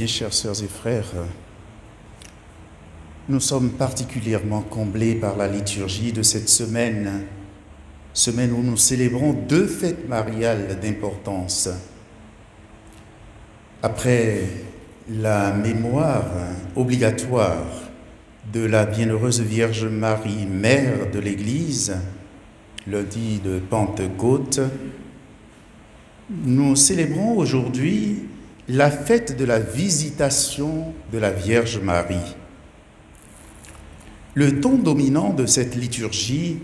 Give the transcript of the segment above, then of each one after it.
Bien, chères sœurs et frères, nous sommes particulièrement comblés par la liturgie de cette semaine où nous célébrons deux fêtes mariales d'importance. Après la mémoire obligatoire de la Bienheureuse Vierge Marie, mère de l'Église, lundi de Pentecôte, nous célébrons aujourd'hui la fête de la visitation de la Vierge Marie. Le ton dominant de cette liturgie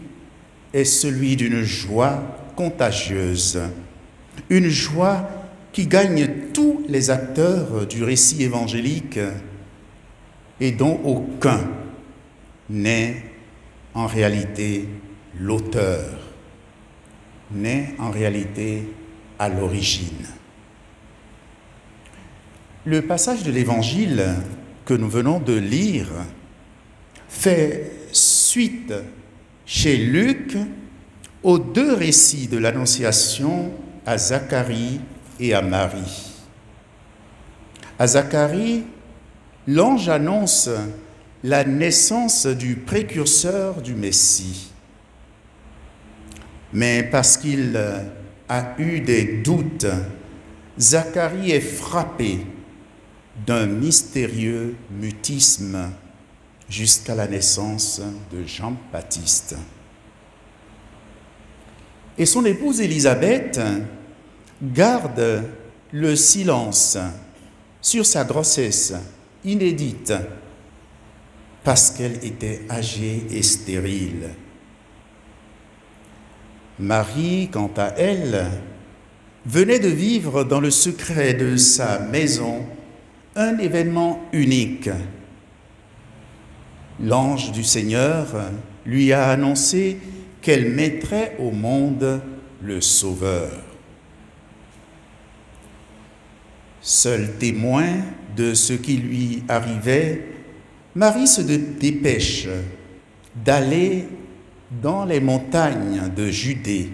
est celui d'une joie contagieuse, une joie qui gagne tous les acteurs du récit évangélique et dont aucun n'est en réalité l'auteur, n'est en réalité à l'origine. Le passage de l'Évangile que nous venons de lire fait suite chez Luc aux deux récits de l'Annonciation à Zacharie et à Marie. À Zacharie, l'ange annonce la naissance du précurseur du Messie. Mais parce qu'il a eu des doutes, Zacharie est frappé d'un mystérieux mutisme jusqu'à la naissance de Jean-Baptiste. Et son épouse Élisabeth garde le silence sur sa grossesse inédite parce qu'elle était âgée et stérile. Marie, quant à elle, venait de vivre dans le secret de sa maison un événement unique. L'ange du Seigneur lui a annoncé qu'elle mettrait au monde le Sauveur. Seul témoin de ce qui lui arrivait, Marie se dépêche d'aller dans les montagnes de Judée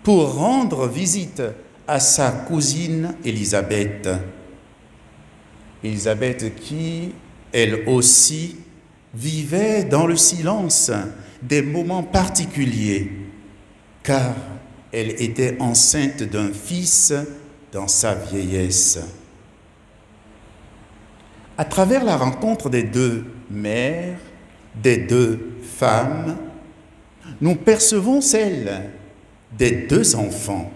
pour rendre visite à sa cousine Élisabeth. Élisabeth qui, elle aussi, vivait dans le silence des moments particuliers, car elle était enceinte d'un fils dans sa vieillesse. À travers la rencontre des deux mères, des deux femmes, nous percevons celle des deux enfants.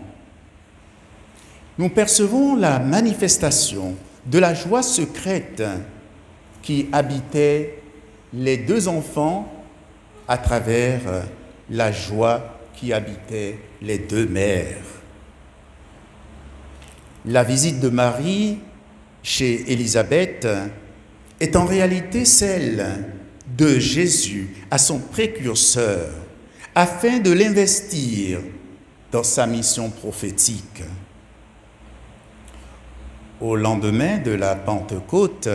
Nous percevons la manifestation de la joie secrète qui habitait les deux enfants à travers la joie qui habitait les deux mères. La visite de Marie chez Élisabeth est en réalité celle de Jésus à son précurseur, afin de l'investir dans sa mission prophétique. Au lendemain de la Pentecôte,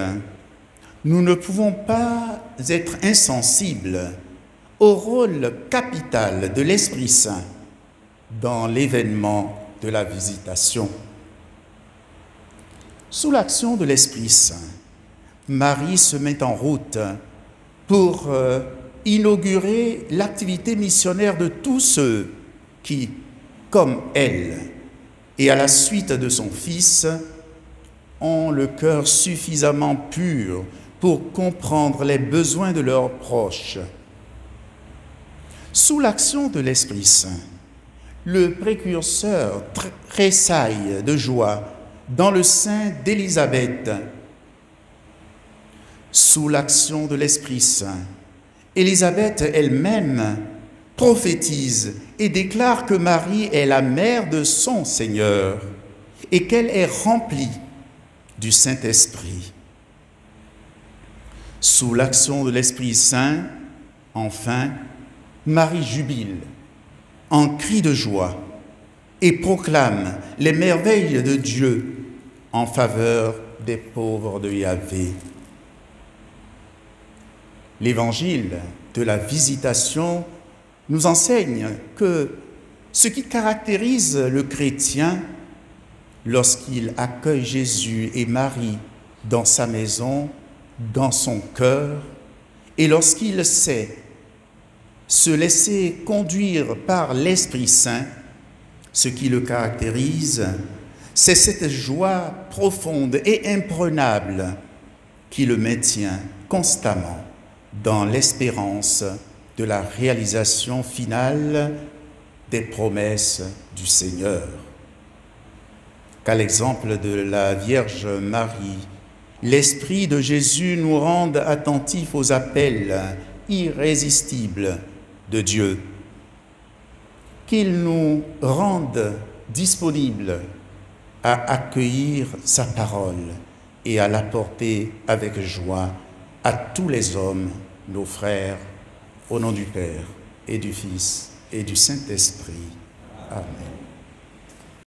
nous ne pouvons pas être insensibles au rôle capital de l'Esprit Saint dans l'événement de la visitation. Sous l'action de l'Esprit Saint, Marie se met en route pour inaugurer l'activité missionnaire de tous ceux qui, comme elle, et à la suite de son Fils, ont le cœur suffisamment pur pour comprendre les besoins de leurs proches. Sous l'action de l'Esprit Saint, le précurseur tressaille de joie dans le sein d'Élisabeth. Sous l'action de l'Esprit Saint, Élisabeth elle-même prophétise et déclare que Marie est la mère de son Seigneur et qu'elle est remplie du Saint-Esprit. Sous l'action de l'Esprit Saint, enfin, Marie jubile en cri de joie et proclame les merveilles de Dieu en faveur des pauvres de Yahvé. L'évangile de la visitation nous enseigne que ce qui caractérise le chrétien lorsqu'il accueille Jésus et Marie dans sa maison, dans son cœur, et lorsqu'il sait se laisser conduire par l'Esprit Saint, ce qui le caractérise, c'est cette joie profonde et imprenable qui le maintient constamment dans l'espérance de la réalisation finale des promesses du Seigneur. Qu'à l'exemple de la Vierge Marie, l'Esprit de Jésus nous rende attentifs aux appels irrésistibles de Dieu, qu'il nous rende disponibles à accueillir sa parole et à l'apporter avec joie à tous les hommes, nos frères, au nom du Père et du Fils et du Saint-Esprit. Amen.